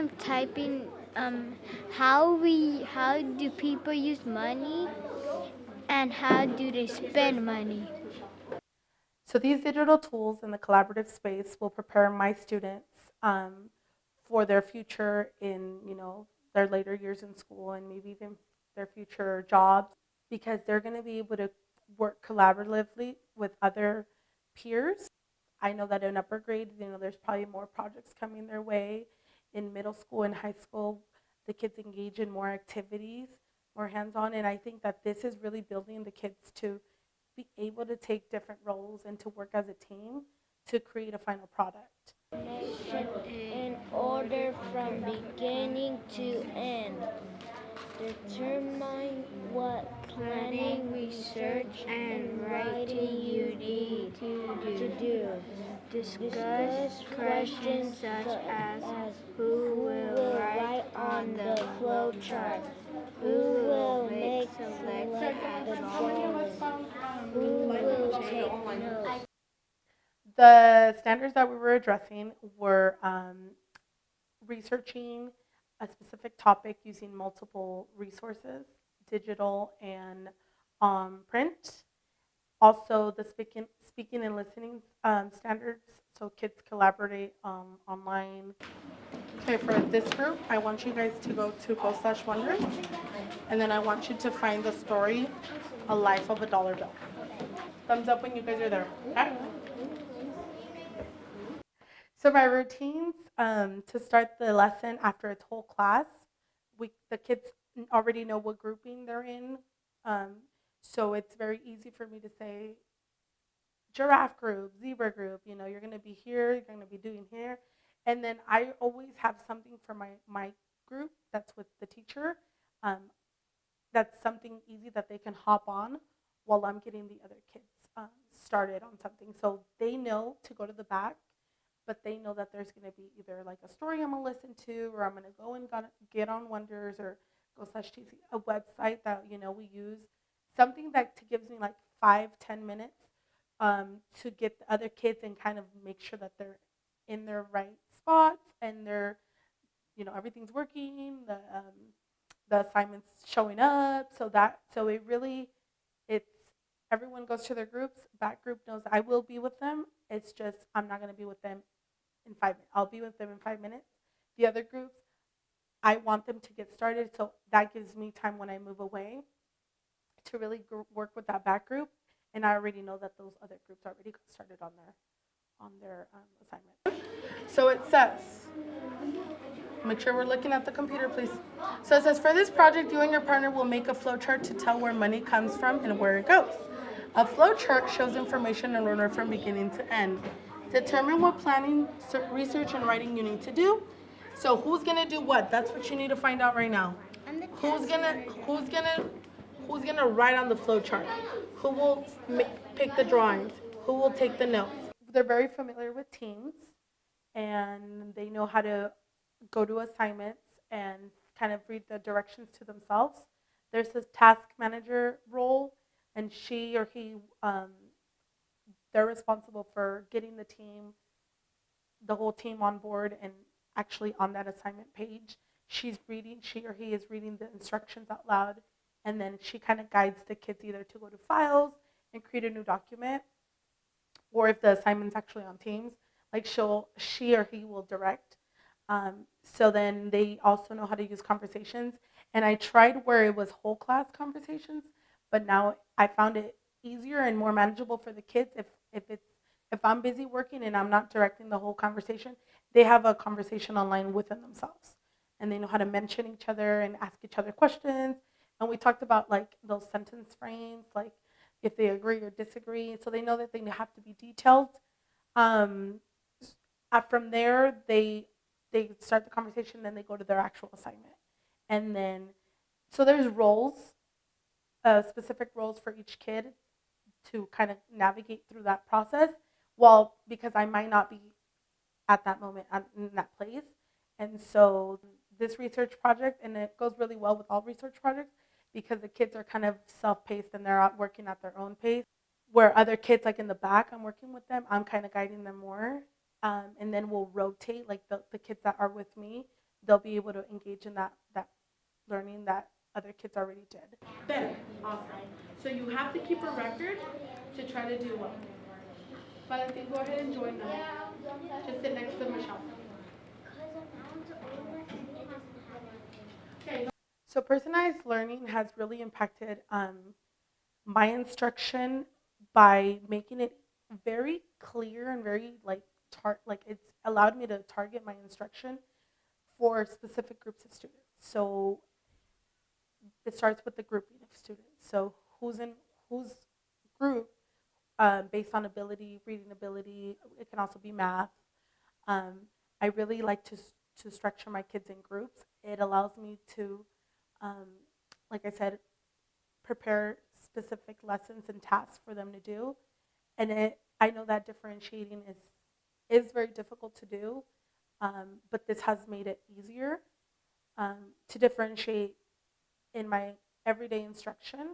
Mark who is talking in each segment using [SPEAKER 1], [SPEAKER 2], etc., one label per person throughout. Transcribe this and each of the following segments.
[SPEAKER 1] am typing how do people use money and how do they spend money.
[SPEAKER 2] So these digital tools in the collaborative space will prepare my students for their future in, their later years in school and maybe even their future jobs, because they're going to be able to work collaboratively with other peers. I know that in upper grade, there's probably more projects coming their way. In middle school and high school, the kids engage in more activities, more hands-on, and I think that this is really building the kids to be able to take different roles and to work as a team to create a final product.
[SPEAKER 1] In order from beginning to end. Determine what planning, research, and writing you need to do. Discuss questions such as who will write on the flow chart, who will make select the drawings, who will take notes.
[SPEAKER 2] The standards that we were addressing were researching a specific topic using multiple resources, digital and print. Also, the speaking and listening standards, so kids collaborate online. Okay, for this group, I want you guys to go to Go/Wonders, and then I want you to find the story, A Life of a Dollar Bill. Thumbs up when you guys are there. Okay? So my routines to start the lesson after its whole class, the kids already know what grouping they're in, um, so it's very easy for me to say giraffe group, zebra group. You're going to be here, you're going to be doing here, and then I always have something for my group that's with the teacher. Um, that's something easy that they can hop on while I'm getting the other kids started on something. So they know to go to the back, but they know that there's going to be either like a story I'm going to listen to, or I'm going to go and get on Wonders or Go/TC, a website that we use, something that gives me like 5-10 minutes to get the other kids and kind of make sure that they're in their right spots and they're everything's working, the assignments showing up, so it really it's everyone goes to their groups. Back group knows I will be with them. It's just I'm not going to be with them in 5 minutes. I'll be with them in 5 minutes. The other groups, I want them to get started, so that gives me time when I move away to really work with that back group, and I already know that those other groups already got started on their assignment. So it says, make sure we're looking at the computer, please. So it says, for this project, you and your partner will make a flowchart to tell where money comes from and where it goes. A flowchart shows information in order from beginning to end. Determine what planning, research, and writing you need to do. So who's gonna do what? That's what you need to find out right now. Who's gonna who's gonna who's gonna write on the flowchart? Who will pick the drawings? Who will take the notes? They're very familiar with teams, and they know how to go to assignments and kind of read the directions to themselves. There's this task manager role, and she or he, they're responsible for getting the whole team on board and actually on that assignment page. She or he is reading the instructions out loud, and then she kind of guides the kids either to go to files and create a new document, or if the assignment's actually on Teams, like she or he will direct. So then they also know how to use conversations. And I tried where it was whole class conversations, but now I found it easier and more manageable for the kids if I'm busy working and I'm not directing the whole conversation. They have a conversation online within themselves, and they know how to mention each other and ask each other questions. And we talked about like those sentence frames, like if they agree or disagree, so they know that they have to be detailed. Um, from there, they start the conversation, then they go to their actual assignment, and then so there's roles, specific roles for each kid to kind of navigate through that process. Well, because I might not be at that moment in that place, and so this research project, and it goes really well with all research projects because the kids are kind of self-paced and they're out working at their own pace. Where other kids, like in the back, I'm working with them, I'm kind of guiding them more. And then we'll rotate, like the kids that are with me, they'll be able to engage in that learning that other kids already did. Better, awesome. So you have to keep a record to try to do well. But I think go ahead and join them. Just sit next to Michelle. Okay. So personalized learning has really impacted my instruction by making it very clear and very like it's allowed me to target my instruction for specific groups of students. So it starts with the grouping of students. So who's in whose group based on ability, reading ability. It can also be math. Um, I really like to structure my kids in groups. It allows me to, um, like I said, prepare specific lessons and tasks for them to do. And I know that differentiating is very difficult to do, but this has made it easier to differentiate in my everyday instruction.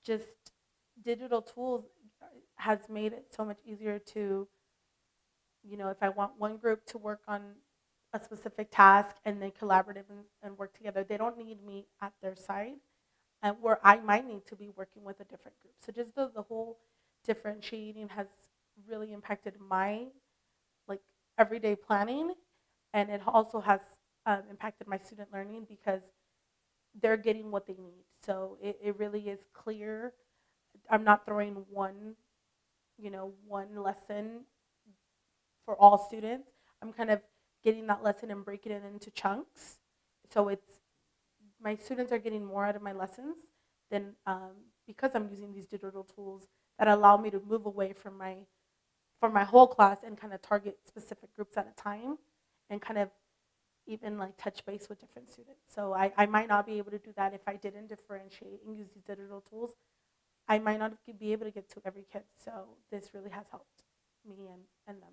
[SPEAKER 2] Just digital tools has made it so much easier to, if I want one group to work on a specific task and they collaborative and work together, they don't need me at their side, and where I might need to be working with a different group. So just the whole differentiating has really impacted my like everyday planning, and it also has impacted my student learning because they're getting what they need. So it really is clear. I'm not throwing one lesson for all students. I'm kind of getting that lesson and breaking it into chunks. So it's my students are getting more out of my lessons than because I'm using these digital tools that allow me to move away from my whole class and kind of target specific groups at a time and kind of even like touch base with different students. So I might not be able to do that if I didn't differentiate and use these digital tools. I might not be able to get to every kid. So this really has helped me and them.